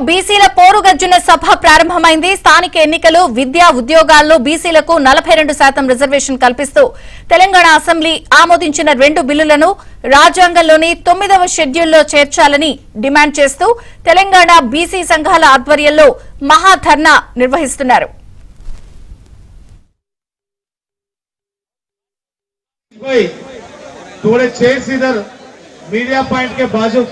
బీసీల పోరుగర్జున సభ ప్రారంభమైంది. స్థానిక ఎన్నికలు, విద్యా, ఉద్యోగాల్లో బీసీలకు 42% రిజర్వేషన్ కల్పిస్తూ తెలంగాణ అసెంబ్లీ ఆమోదించిన 2 బిల్లులను రాజ్యాంగంలోని 9వ షెడ్యూల్లో చేర్చాలని డిమాండ్ చేస్తూ తెలంగాణ బీసీ సంఘాల ఆధ్వర్యంలో మహాధర్నా నిర్వహిస్తున్నారు. मीडिया पॉइंट के बाजू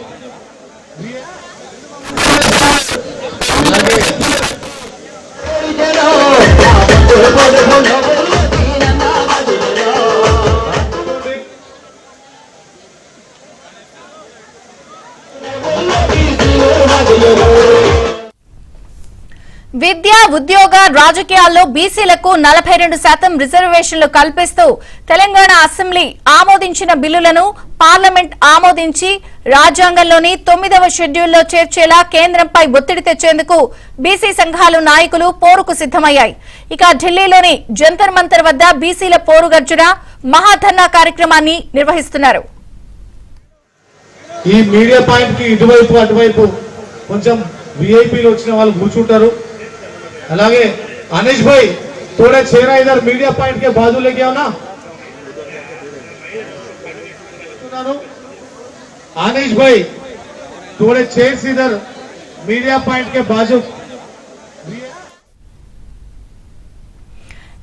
విద్యా, ఉద్యోగ, రాజకీయాల్లో బీసీలకు 42% రిజర్వేషన్లు కల్పిస్తూ తెలంగాణ అసెంబ్లీ ఆమోదించిన బిల్లులను పార్లమెంట్ ఆమోదించి రాజ్యాంగంలోని 9వ షెడ్యూల్లో చేర్చేలా కేంద్రంపై ఒత్తిడి తెచ్చేందుకు బీసీ సంఘాలు నాయకులు పోరుకు సిద్దమయ్యాయి. ఇక ఢిల్లీలోని జంతర్ మంతర్ వద్ద బీసీల పోరుగర్జున మహాధర్నా కార్యక్రమాన్ని నిర్వహిస్తున్నారు. ఈ మీడియా పాయింట్ కి ఇటువైపు అటువైపు కొంచెం విఐపీలు వచ్చిన వాళ్ళు కూర్చుంటారు. అలాగే अनिश भाई थोड़े चेहरा इधर मीडिया पॉइंट के बाजू लेके आओ ना. अनिश भाई थोड़े चेयर्स इधर मीडिया पॉइंट के बाजू.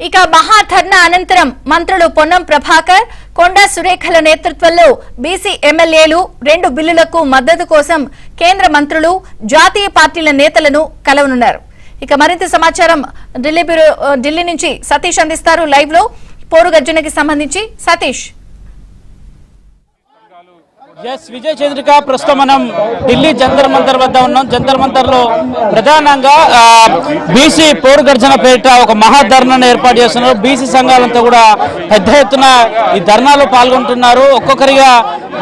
ఇక మహాధర్నా అనంతరం మంత్రులు పొన్నం ప్రభాకర్, కొండా సురేఖల నేతృత్వంలో బీసీ ఎమ్మెల్యేలు 2 బిల్లులకు మద్దతు కోసం కేంద్ర మంత్రులు, జాతీయ పార్టీల నేతలను కలవనున్నారు. ఇక మరింత సమాచారం ఢిల్లీ నుంచి సతీష్ అందిస్తారు లైవ్ లో. పోరుగర్జనకి సంబంధించి సతీష్. విజయ్ చంద్రిక, ప్రస్తుతం మనం ఢిల్లీ జంతర్ మంతర్ వద్ద ఉన్నాం. జంతర్ మంతర్ లో ప్రధానంగా బీసీ పోరుగర్జన పేరిట ఒక మహాధర్నాను ఏర్పాటు చేస్తున్నారు. బీసీ సంఘాలంతా కూడా పెద్ద ఎత్తున ఈ ధర్నాలో పాల్గొంటున్నారు. ఒక్కొక్కరిగా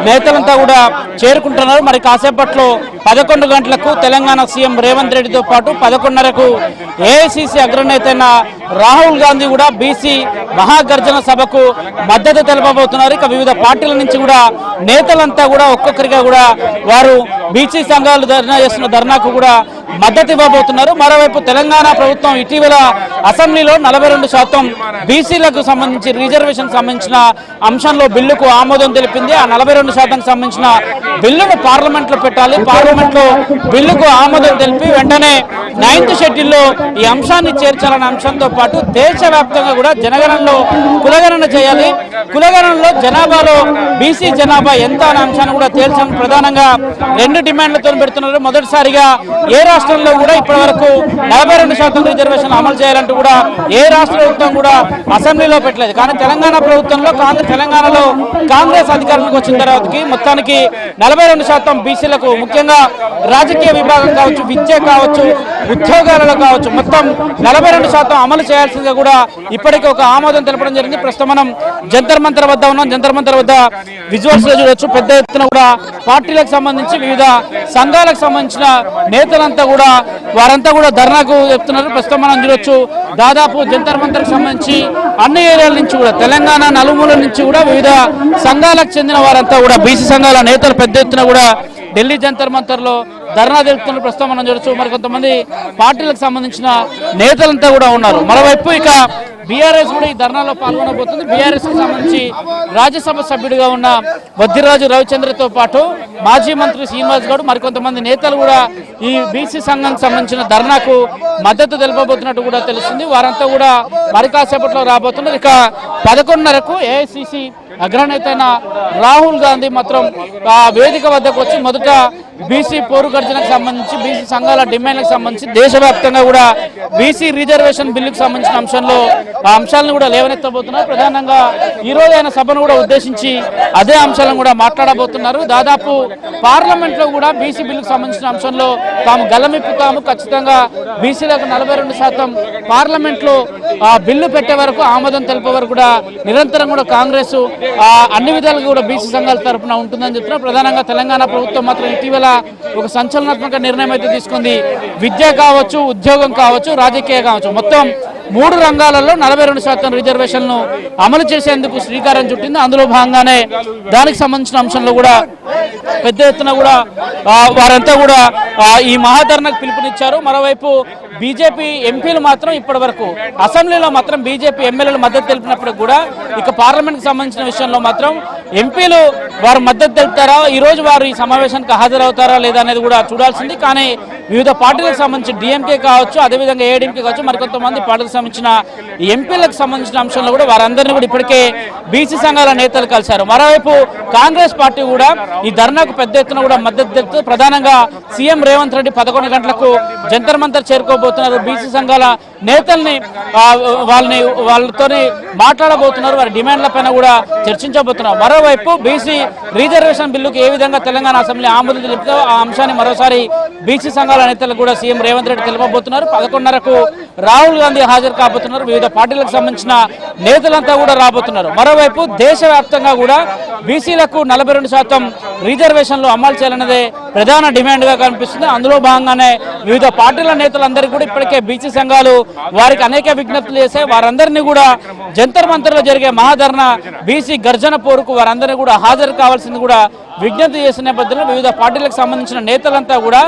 నేతలంతా కూడా చేరుకుంటున్నారు. మరి కాసేపట్లో 11 గంటలకు తెలంగాణ సీఎం రేవంత్ రెడ్డితో పాటు 11:30కు ఏఐసీసీ అగ్రనేత రాహుల్ గాంధీ కూడా బీసీ మహాగర్జన సభకు మద్దతు తెలపబోతున్నారు. ఇక వివిధ పార్టీల నుంచి కూడా నేతలంతా కూడా ఒక్కొక్కరిగా కూడా వారు బీసీ సంఘాలు ధర్నా చేస్తున్న ధర్నాకు కూడా మద్దతు ఇవ్వబోతున్నారు. మరోవైపు తెలంగాణ ప్రభుత్వం ఇటీవల అసెంబ్లీలో 42% బీసీలకు సంబంధించి రిజర్వేషన్ సంబంధించిన అంశంలో బిల్లుకు ఆమోదం తెలిపింది. ఆ 42% సంబంధించిన బిల్లును పార్లమెంట్ లో పెట్టాలి. పార్లమెంట్ లో బిల్లుకు ఆమోదం తెలిపి వెంటనే 9th షెడ్యూల్లో ఈ అంశాన్ని చేర్చాలన్న అంశంతో పాటు దేశవ్యాప్తంగా కూడా జనగణనలో కులగణన చేయాలి. కులగణనలో జనాభాలో బీసీ జనాభా ఎంత అనే అంశాన్ని కూడా తేల్చాలని ప్రధానంగా 2 డిమాండ్లతో పెడుతున్నారు. మొదటిసారిగా ఏ రాష్ట్రంలో కూడా ఇప్పటి వరకు 42% రిజర్వేషన్ అమలు చేయాలంటూ కూడా ఏ రాష్ట్ర ప్రభుత్వం కూడా అసెంబ్లీలో పెట్టలేదు. కానీ తెలంగాణ ప్రభుత్వంలో తెలంగాణలో కాంగ్రెస్ అధికారంలోకి వచ్చిన తర్వాతకి మొత్తానికి 42% బీసీలకు, ముఖ్యంగా రాజకీయ విభాగం కావచ్చు, విద్య కావచ్చు, ఉద్యోగాలలో కావచ్చు, మొత్తం 42% అమలు చేయాల్సిందిగా కూడా ఇప్పటికీ ఒక ఆమోదం తెలపడం జరిగింది. ప్రస్తుతం మనం జంతర్ మంతర్ వద్ద ఉన్నాం. జంతర్ మంతర్ వద్ద విజువల్స్ లో చూడొచ్చు. పెద్ద ఎత్తున కూడా పార్టీలకు సంబంధించి వివిధ సంఘాలకు సంబంధించిన నేతలంతా కూడా వారంతా కూడా ధర్నాకు చెప్తున్నారు. ప్రస్తుతం మనం చూడొచ్చు. దాదాపు జంతర్ మంతర్ సంబంధించి అన్ని ఏరియాల నుంచి కూడా తెలంగాణ నలుమూల నుంచి కూడా వివిధ సంఘాలకు చెందిన వారంతా కూడా బీసీ సంఘాల నేతలు పెద్ద ఎత్తున కూడా ఢిల్లీ జంతర్ మంతర్ లో ధర్నా తెలుపుతున్నారు. ప్రస్తుతం మనం చూడొచ్చు. మరి కొంతమంది పార్టీలకు సంబంధించిన నేతలంతా కూడా ఉన్నారు. మరోవైపు ఇక బీఆర్ఎస్ కూడా ఈ ధర్నాలో పాల్గొనబోతుంది. బీఆర్ఎస్ కు సంబంధించి రాజ్యసభ సభ్యుడిగా ఉన్న వద్దిరాజు రవిచంద్రతో పాటు మాజీ మంత్రి శ్రీనివాస్ గౌడ్, మరికొంతమంది నేతలు కూడా ఈ బీసీ సంఘానికి సంబంధించిన ధర్నాకు మద్దతు తెలుపబోతున్నట్టు కూడా తెలుస్తుంది. వారంతా కూడా మరి కాసేపట్లో రాబోతున్నారు. ఇక 11:30కు ఏఐసీసీ అగ్రనేత రాహుల్ గాంధీ మాత్రం ఆ వేదిక వద్దకు వచ్చి మొదట బీసీ పోరుగర్జనకు సంబంధించి, బీసీ సంఘాల డిమాండ్లకు సంబంధించి దేశవ్యాప్తంగా కూడా బీసీ రిజర్వేషన్ బిల్లుకు సంబంధించిన అంశంలో ఆ అంశాలను కూడా లేవనెత్తబోతున్నారు. ప్రధానంగా ఈ రోజు ఆయన సభను కూడా ఉద్దేశించి అదే అంశాలను కూడా మాట్లాడబోతున్నారు. దాదాపు పార్లమెంట్ లో కూడా బీసీ బిల్లుకు సంబంధించిన అంశంలో తాము గలమిప్పుతాము, ఖచ్చితంగా బీసీలకు 42% పార్లమెంట్ లో ఆ బిల్లు పెట్టే వరకు, ఆమోదం తెలిపే వరకు కూడా నిరంతరం కూడా కాంగ్రెస్ అన్ని విధాలుగా కూడా బీసీ సంఘాల తరఫున ఉంటుందని చెప్తున్నారు. ప్రధానంగా తెలంగాణ ప్రభుత్వం మాత్రం ఇటీవల ఒక సంచలనాత్మక నిర్ణయం అయితే తీసుకుంది. విద్య కావచ్చు, ఉద్యోగం కావచ్చు, రాజకీయ కావచ్చు, మొత్తం 3 రంగాలలో 42% రిజర్వేషన్లను అమలు చేసేందుకు శ్రీకారం చుట్టింది. అందులో భాగంగానే దానికి సంబంధించిన అంశంలో కూడా పెద్ద ఎత్తున కూడా వారంతా కూడా ఈ మహాధర్నాకు పిలుపునిచ్చారు. మరోవైపు బీజేపీ ఎంపీలు మాత్రం ఇప్పటి వరకు అసెంబ్లీలో మాత్రం బీజేపీ ఎమ్మెల్యేలు మద్దతు తెలిపినప్పుడు కూడా ఇక పార్లమెంట్కి సంబంధించిన విషయంలో మాత్రం ఎంపీలు వారు మద్దతు తెలుపుతారా, ఈ రోజు వారు ఈ సమావేశానికి హాజరవుతారా లేదా అనేది కూడా చూడాల్సింది. కానీ వివిధ పార్టీలకు సంబంధించి డిఎంకే కావచ్చు, అదేవిధంగా ఏఐడిఎంకే కావచ్చు, మరికొంతమంది పార్టీలకు సంబంధించిన ఎంపీలకు సంబంధించిన అంశంలో కూడా వారందరినీ కూడా ఇప్పటికే బీసీ సంఘాల నేతలు కలిశారు. మరోవైపు కాంగ్రెస్ పార్టీ కూడా ఈ ధర్నాకు పెద్ద ఎత్తున కూడా మద్దతు తెలుపుతూ ప్రధానంగా సీఎం రేవంత్ రెడ్డి 11 గంటలకు జంతర్ మంతర్ చేరుకోబోతున్నారు. బీసీ సంఘాల నేతల్ని వాళ్ళతోని మాట్లాడబోతున్నారు. వారి డిమాండ్ల పైన కూడా చర్చించబోతున్నారు. మరోవైపు బీసీ రిజర్వేషన్ బిల్లుకు ఏ విధంగా తెలంగాణ అసెంబ్లీ ఆమోదం తెలిపితే ఆ అంశాన్ని మరోసారి బీసీ సంఘాల నేతలకు కూడా సీఎం రేవంత్ రెడ్డి తెలుపబోతున్నారు. 11:30కు రాహుల్ గాంధీ హాజరు కాబోతున్నారు. వివిధ పార్టీలకు సంబంధించిన నేతలంతా కూడా రాబోతున్నారు. మరోవైపు దేశవ్యాప్తంగా కూడా బీసీలకు 42% రిజర్వేషన్లు అమలు చేయాలన్నదే ప్రధాన డిమాండ్ గా కనిపిస్తుంది. అందులో భాగంగానే వివిధ పార్టీల నేతలందరికీ కూడా ఇప్పటికే బీసీ సంఘాలు వారికి అనేక విజ్ఞప్తులు చేశాయి. వారందరినీ కూడా జంతర్ మంతర్లో జరిగే మహాధర్నా బీసీ గర్జన పోరుకు వారందరినీ కూడా హాజరు కావాల్సింది కూడా విజ్ఞప్తి చేసిన నేపథ్యంలో వివిధ పార్టీలకు సంబంధించిన నేతలంతా కూడా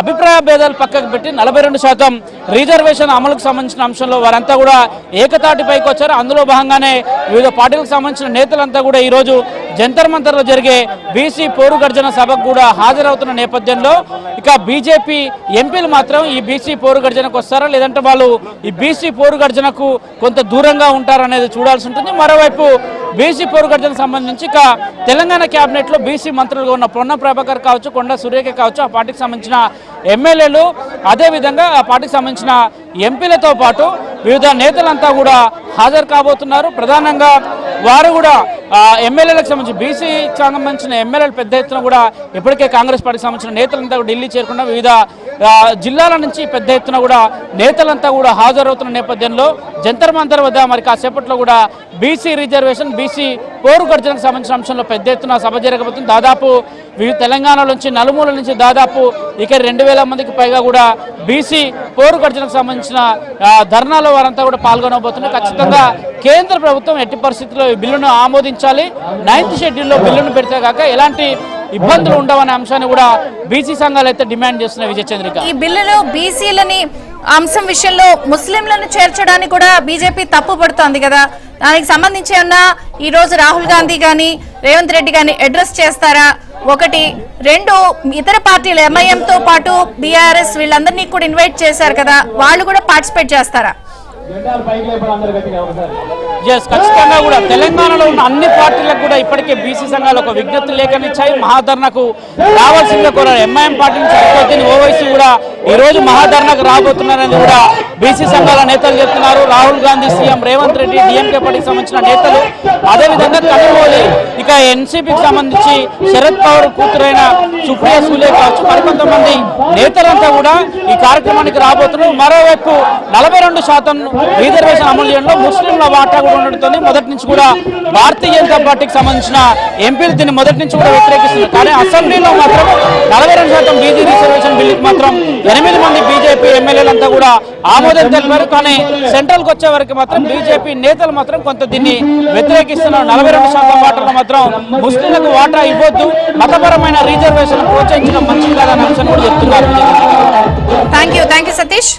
అభిప్రాయ భేదాలు పక్కకు పెట్టి 42% రిజర్వేషన్ అమలుకు సంబంధించిన అంశంలో వారంతా కూడా ఏకతాటిపైకి వచ్చారు. అందులో భాగంగానే వివిధ పార్టీలకు సంబంధించిన నేతలంతా కూడా ఈరోజు జంతర్ మంతర్లో జరిగే బీసీ పోరు గర్జన సభకు కూడా హాజరవుతున్న నేపథ్యంలో ఇక బీజేపీ ఎంపీలు మాత్రం ఈ బీసీ పోరు గర్జనకు వస్తారా, లేదంటే వాళ్ళు ఈ బీసీ పోరు గర్జనకు కొంత దూరంగా ఉంటారనేది చూడాల్సి ఉంటుంది. మరోవైపు బీసీ పోరు గర్జనకు సంబంధించి ఇక తెలంగాణ కేబినెట్ లో బీసీ మంత్రులుగా ఉన్న పొన్న ప్రభాకర్ కావచ్చు, కొండ సురేఖ కావచ్చు, ఆ పార్టీకి సంబంధించిన ఎమ్మెల్యేలు, అదేవిధంగా ఆ పార్టీకి సంబంధించిన ఎంపీలతో పాటు వివిధ నేతలంతా కూడా హాజరు కాబోతున్నారు. ప్రధానంగా వారు కూడా ఎమ్మెల్యేలకు సంబంధించి బీసీకి సంబంధించిన ఎమ్మెల్యేలు పెద్ద ఎత్తున కూడా ఇప్పటికే కాంగ్రెస్ పార్టీకి సంబంధించిన నేతలంతా ఢిల్లీ చేరుకున్న వివిధ జిల్లాల నుంచి పెద్ద ఎత్తున కూడా నేతలంతా కూడా హాజరవుతున్న నేపథ్యంలో జంతర్ మంతర్ వద్ద మరి కాసేపట్లో కూడా బీసీ రిజర్వేషన్ బీసీ పోరు గర్జనకు సంబంధించిన అంశంలో పెద్ద ఎత్తున సభ జరగబోతుంది. దాదాపు తెలంగాణ నుంచి నలుమూల నుంచి దాదాపు ఇక 2000 మందికి పైగా కూడా బీసీ పోరు గర్జనకు సంబంధించిన ధర్నాలో వారంతా కూడా పాల్గొనబోతున్నారు. ఖచ్చితంగా కేంద్ర ప్రభుత్వం ఎట్టి పరిస్థితుల్లో ఈ బిల్లును ఆమోదించాలి. 9th షెడ్యూల్లో బిల్లును పెడితే కాక ఎలాంటి ఇబ్బందులు ఉండవనే అంశాన్ని కూడా బీసీ సంఘాలు అయితే డిమాండ్ చేస్తున్నాయి. విజయ చంద్రిక, ఈ బిల్లులో బీసీలని అంశం విషయంలో ముస్లింలను చేర్చడానికి కూడా బీజేపీ తప్పు పడుతోంది కదా, దానికి సంబంధించి ఏమన్నా ఈ రోజు రాహుల్ గాంధీ గాని రేవంత్ రెడ్డి గాని అడ్రస్ చేస్తారా? 1, 2 ఇతర పార్టీలు ఎంఐఎంతో పాటు బీఆర్ఎస్ వీళ్ళందరినీ కూడా ఇన్వైట్ చేశారు కదా, వాళ్ళు కూడా పార్టిసిపేట్ చేస్తారా? ఖచ్చితంగా కూడా తెలంగాణలో ఉన్న అన్ని పార్టీలకు కూడా ఇప్పటికే బీసీ సంఘాలు ఒక విజ్ఞప్తి లేఖనిచ్చాయి. మహాధర్నాకు రావాల్సిందిగా కోరారు. ఎంఐఎం పార్టీ నుంచి సరిపోతుంది, ఓవైసీ కూడా ఈ రోజు మహాధర్నాకు రాబోతున్నారని కూడా బీసీ సంఘాల నేతలు చెప్తున్నారు. రాహుల్ గాంధీ, సీఎం రేవంత్ రెడ్డి, డిఎంకే పార్టీకి సంబంధించిన నేతలు, అదేవిధంగా కనుగోలి ఇక ఎన్సీపీకి సంబంధించి శరద్ పవార్ కూతురైన సుప్రియా సూలే కావచ్చు, మరికొంతమంది నేతలంతా కూడా ఈ కార్యక్రమానికి రాబోతున్నారు. మరోవైపు 42% రిజర్వేషన్ అమలు చేయడంలో ముస్లింల వాటా కూడా ఉండటంతో మొదటి నుంచి కూడా భారతీయ జనతా పార్టీకి సంబంధించిన ఎంపీలు దీన్ని మొదటి నుంచి కూడా వ్యతిరేకిస్తున్నారు. కానీ అసెంబ్లీలో మాత్రం 42% బీసీ రిజర్వేషన్ బిల్లుకి మాత్రం 8 మంది బీజేపీ ఎమ్మెల్యేలంతా కూడా ఆమోదం తెలిపారు. కానీ సెంట్రల్కి వచ్చే వరకు మాత్రం బీజేపీ నేతలు మాత్రం కొంత దీన్ని వ్యతిరేకిస్తున్నారు. 42% వాటాలో మాత్రం ముస్లింలకు వాటా ఇవ్వద్దు, మతపరమైన రిజర్వేషన్ ప్రోత్సహించడం మంచిది కాదన్న అంశాన్ని కూడా చెప్తున్నారు. Thank you Satish.